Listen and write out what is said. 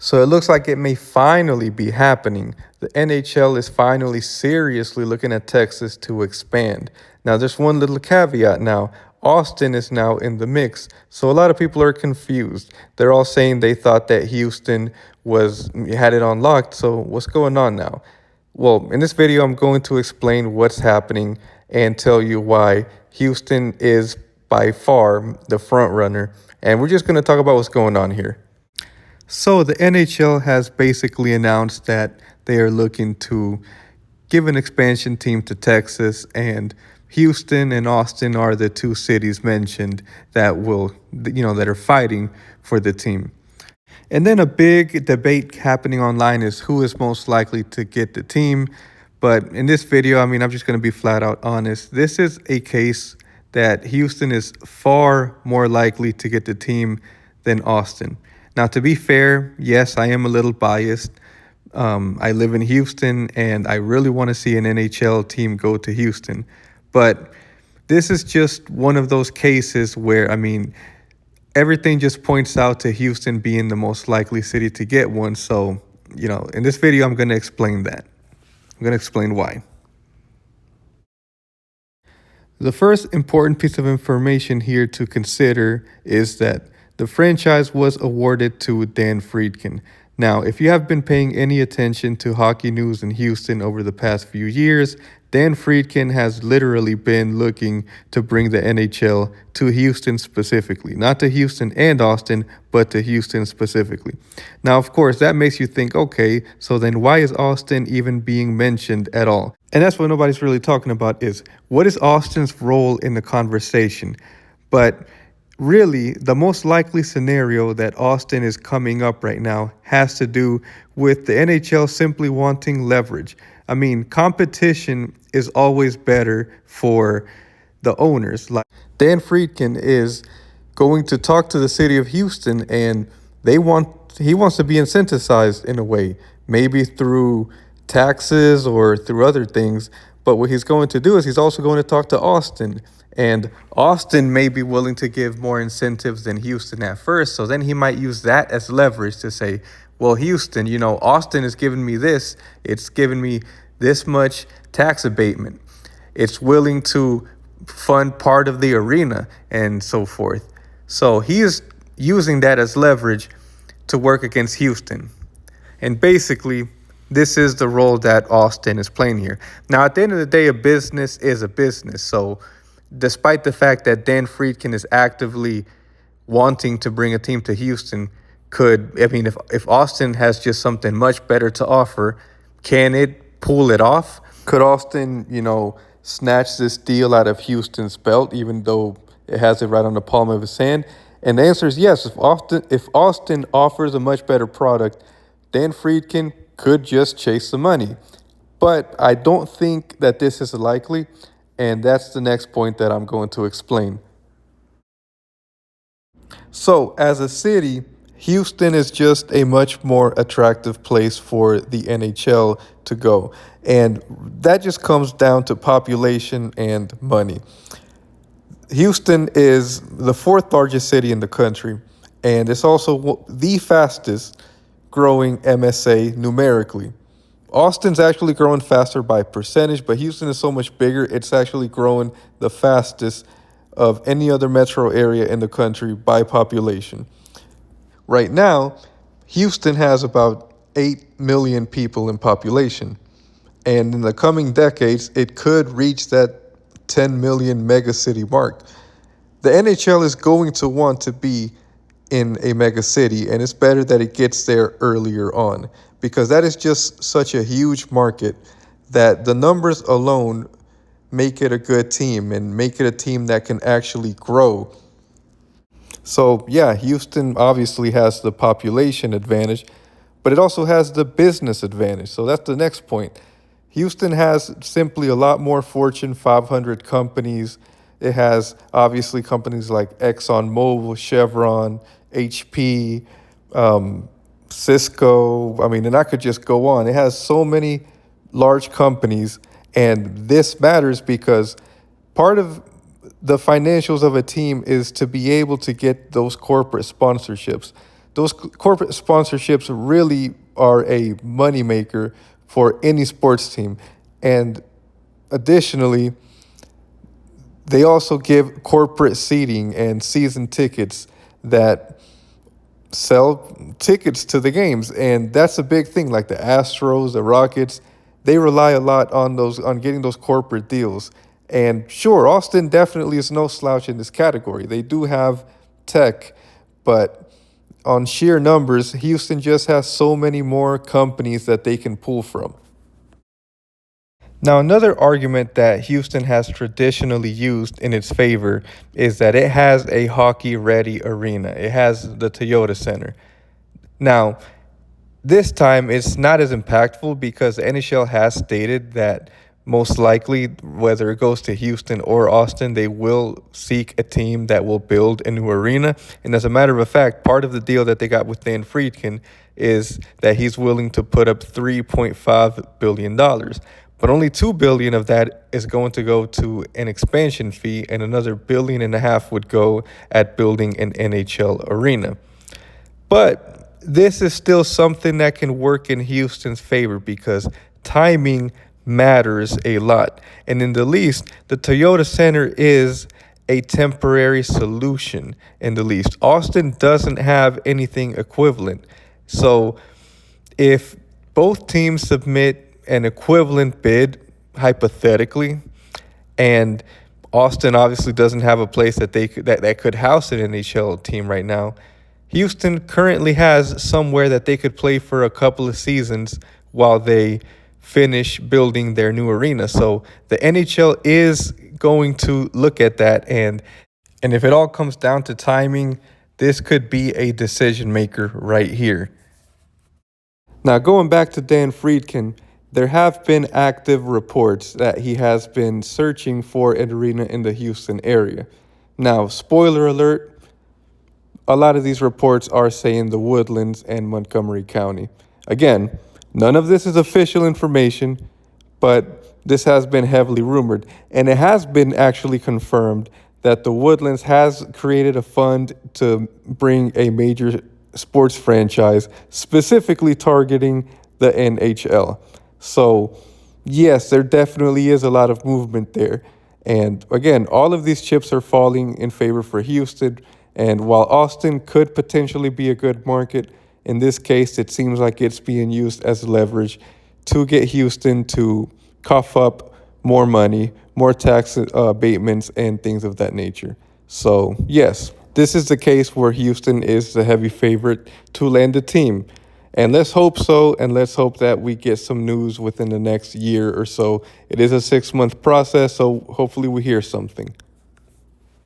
So it looks like it may finally be happening. The NHL is finally seriously looking at Texas to expand. Now, there's one little caveat now. Austin is now in the mix. So a lot of people are confused. They're all saying they thought that Houston had it unlocked. So what's going on now? Well, in this video, I'm going to explain what's happening and tell you why Houston is by far the front runner. And we're just going to talk about what's going on here. So the NHL has basically announced that they are looking to give an expansion team to Texas, and Houston and Austin are the two cities mentioned that that are fighting for the team. And then a big debate happening online is who is most likely to get the team. But in this video, I'm just going to be flat out honest. This is a case that Houston is far more likely to get the team than Austin. Now, to be fair, yes, I am a little biased. I live in Houston, and I really want to see an NHL team go to Houston. But this is just one of those cases where, everything just points out to Houston being the most likely city to get one. So, in this video, I'm going to explain that. I'm going to explain why. The first important piece of information here to consider is that the franchise was awarded to Dan Friedkin. Now, if you have been paying any attention to hockey news in Houston over the past few years, Dan Friedkin has literally been looking to bring the NHL to Houston specifically. Not to Houston and Austin, but to Houston specifically. Now, of course, that makes you think, okay, so then why is Austin even being mentioned at all? And that's what nobody's really talking about is, what is Austin's role in the conversation? But really, the most likely scenario that Austin is coming up right now has to do with the NHL simply wanting leverage. Competition is always better for the owners. Like Dan Friedkin is going to talk to the city of Houston, and he wants to be incentivized in a way, maybe through taxes or through other things. But what he's going to do is he's also going to talk to Austin. And Austin may be willing to give more incentives than Houston at first. So then he might use that as leverage to say, well, Houston, Austin is giving me this. It's giving me this much tax abatement. It's willing to fund part of the arena and so forth. So he is using that as leverage to work against Houston. And basically, this is the role that Austin is playing here. Now, at the end of the day, a business is a business. So despite the fact that Dan Friedkin is actively wanting to bring a team to Houston, if Austin has just something much better to offer, can it pull it off? Could Austin, snatch this deal out of Houston's belt, even though it has it right on the palm of his hand? And the answer is yes. If Austin offers a much better product, Dan Friedkin could just chase the money. But I don't think that this is likely. And that's the next point that I'm going to explain. So, as a city, Houston is just a much more attractive place for the NHL to go. And that just comes down to population and money. Houston is the fourth largest city in the country, and it's also the fastest growing MSA numerically. Austin's actually growing faster by percentage, but Houston is so much bigger, it's actually growing the fastest of any other metro area in the country by population. Right now, Houston has about 8 million people in population. And in the coming decades, it could reach that 10 million megacity mark. The NHL is going to want to be in a mega city, and it's better that it gets there earlier on, because that is just such a huge market that the numbers alone make it a good team and make it a team that can actually grow. So yeah, Houston obviously has the population advantage, but it also has the business advantage. So that's the next point. Houston has simply a lot more Fortune 500 companies. It has obviously companies like ExxonMobil, Chevron, HP, Cisco. And I could just go on. It has so many large companies, and this matters because part of the financials of a team is to be able to get those corporate sponsorships. those corporate sponsorships really are a moneymaker for any sports team. And additionally, they also give corporate seating and season tickets that sell tickets to the games, and that's a big thing. Like the Astros, the Rockets, they rely a lot on getting those corporate deals. And sure, Austin definitely is no slouch in this category. They do have tech, but on sheer numbers, Houston just has so many more companies that they can pull from. Now, another argument that Houston has traditionally used in its favor is that it has a hockey ready arena. It has the Toyota Center. Now, this time it's not as impactful because the NHL has stated that most likely, whether it goes to Houston or Austin, they will seek a team that will build a new arena. And as a matter of fact, part of the deal that they got with Dan Friedkin is that he's willing to put up $3.5 billion. But only $2 billion of that is going to go to an expansion fee, and another $1.5 billion would go at building an NHL arena. But this is still something that can work in Houston's favor because timing matters a lot. And in the least, the Toyota Center is a temporary solution in the least. Austin doesn't have anything equivalent. So if both teams submit an equivalent bid, hypothetically, and Austin obviously doesn't have a place that could house an NHL team right now, Houston currently has somewhere that they could play for a couple of seasons while they finish building their new arena. So the NHL is going to look at that, and if it all comes down to timing, this could be a decision maker right here. Now, going back to Dan Friedkin, there have been active reports that he has been searching for an arena in the Houston area. Now, spoiler alert, a lot of these reports are saying the Woodlands and Montgomery County. Again, none of this is official information, but this has been heavily rumored. And it has been actually confirmed that the Woodlands has created a fund to bring a major sports franchise, specifically targeting the NHL. So, yes, there definitely is a lot of movement there. And again, all of these chips are falling in favor for Houston. And while Austin could potentially be a good market, in this case, it seems like it's being used as leverage to get Houston to cough up more money, more tax abatements, and things of that nature. So, yes, this is the case where Houston is the heavy favorite to land a team. And let's hope so, and let's hope that we get some news within the next year or so. It is a 6-month process, so hopefully we hear something.